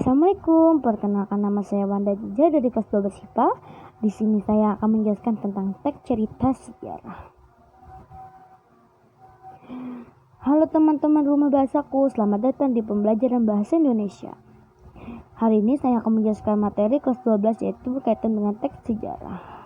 Assalamualaikum, perkenalkan nama saya Wanda Jija dari kelas 12 IPA. Di sini saya akan menjelaskan tentang teks cerita sejarah. Halo teman-teman rumah bahasaku, selamat datang di pembelajaran bahasa Indonesia. Hari ini saya akan menjelaskan materi kelas 12 yaitu berkaitan dengan teks sejarah.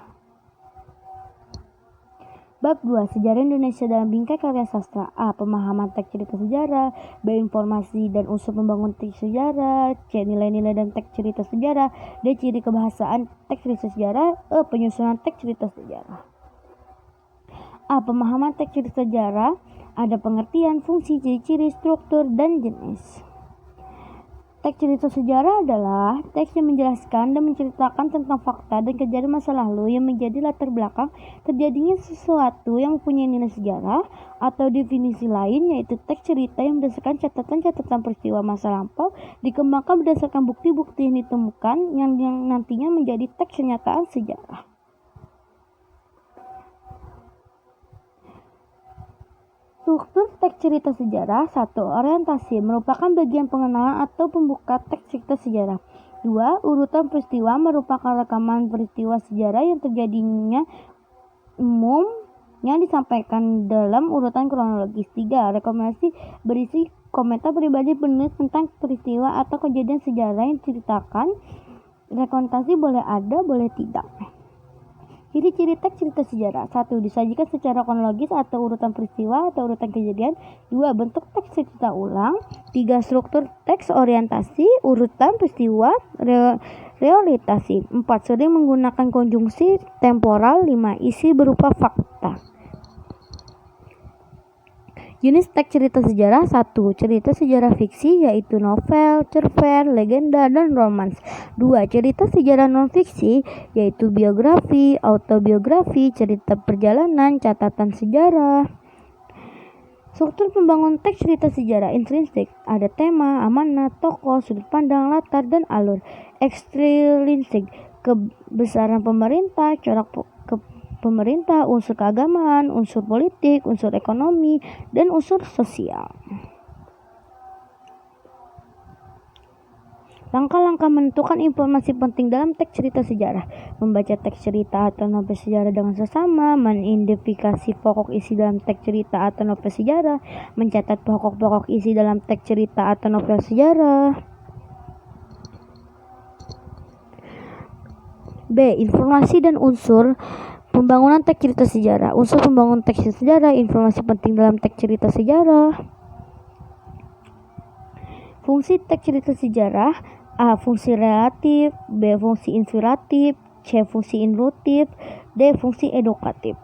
Bab 2. Sejarah Indonesia dalam bingkai karya sastra. A. Pemahaman teks cerita sejarah. B. Informasi dan unsur pembangun teks sejarah. C. Nilai-nilai dan teks cerita sejarah. D. Ciri kebahasaan teks cerita sejarah. E. Penyusunan teks cerita sejarah. A. Pemahaman teks cerita sejarah. Ada pengertian, fungsi, ciri-ciri, struktur, dan jenis. Teks cerita sejarah adalah teks yang menjelaskan dan menceritakan tentang fakta dan kejadian masa lalu yang menjadi latar belakang terjadinya sesuatu yang mempunyai nilai sejarah, atau definisi lain yaitu teks cerita yang berdasarkan catatan-catatan peristiwa masa lampau dikembangkan berdasarkan bukti-bukti yang ditemukan yang nantinya menjadi teks kenyataan sejarah. Struktur teks cerita sejarah. 1. Orientasi merupakan bagian pengenalan atau pembuka teks cerita sejarah. 2. Urutan peristiwa merupakan rekaman peristiwa sejarah yang terjadinya umum yang disampaikan dalam urutan kronologis. 3. Rekomendasi berisi komentar pribadi penulis tentang peristiwa atau kejadian sejarah yang diceritakan. Rekomendasi boleh ada, boleh tidak. Ciri-ciri teks cerita sejarah. 1. Disajikan secara kronologis atau urutan peristiwa atau urutan kejadian. 2. Bentuk teks cerita ulang. 3. Struktur teks orientasi, urutan peristiwa, realitasi. 4. Sering menggunakan konjungsi temporal. 5. Isi berupa fakta. Jenis teks cerita sejarah. 1. Cerita sejarah fiksi yaitu novel, cerpen, legenda, dan romans. 2. Cerita sejarah non-fiksi yaitu biografi, autobiografi, cerita perjalanan, catatan sejarah. Struktur pembangun teks cerita sejarah. Intrinsik, ada tema, amanah, tokoh, sudut pandang, latar, dan alur. Ekstrinsik, kebesaran pemerintah, corak pemerintah, unsur keagamaan, unsur politik, unsur ekonomi, dan unsur sosial. Langkah-langkah menentukan informasi penting dalam teks cerita sejarah. Membaca teks cerita atau novel sejarah dengan sesama, mengidentifikasi pokok isi dalam teks cerita atau novel sejarah, mencatat pokok-pokok isi dalam teks cerita atau novel sejarah. B. Informasi dan unsur pembangunan teks cerita sejarah. Unsur pembangunan teks cerita sejarah, informasi penting dalam teks cerita sejarah. Fungsi teks cerita sejarah. A. Fungsi relatif. B. Fungsi inspiratif. C. Fungsi induktif. D. Fungsi edukatif.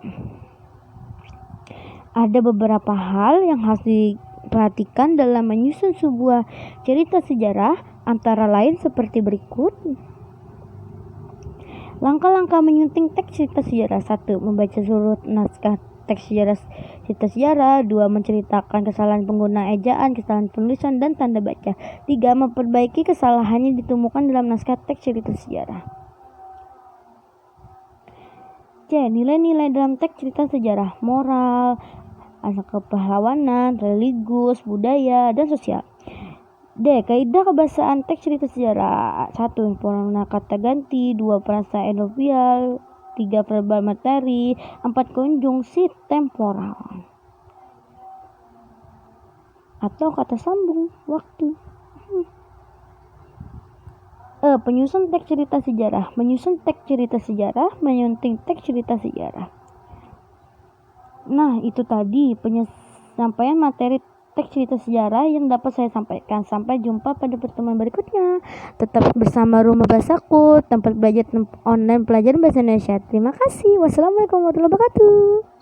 Ada beberapa hal yang harus diperhatikan dalam menyusun sebuah cerita sejarah, antara lain seperti berikut. Langkah-langkah menyunting teks cerita sejarah. 1. Membaca seluruh naskah teks cerita sejarah. 2. Menceritakan kesalahan pengguna ejaan, kesalahan penulisan, dan tanda baca. 3. Memperbaiki kesalahan yang ditemukan dalam naskah teks cerita sejarah. C. Nilai-nilai dalam teks cerita sejarah. Moral, asal kepahlawanan, religius, budaya, dan sosial. D. Kaidah kebahasaan teks cerita sejarah. 1. Penggunaan kata ganti. 2. Perasa elovial. 3. Verbal materi. 4. Konjungsi temporal atau kata sambung waktu. E. Penyusun teks cerita sejarah. Menyusun teks cerita sejarah, menyunting teks cerita sejarah. Nah, itu tadi penyampaian materi teks cerita sejarah yang dapat saya sampaikan. Sampai jumpa pada pertemuan berikutnya. Tetap bersama Rumah Bahasaku, tempat belajar online pelajaran bahasa Indonesia. Terima kasih. Wassalamualaikum warahmatullahi wabarakatuh.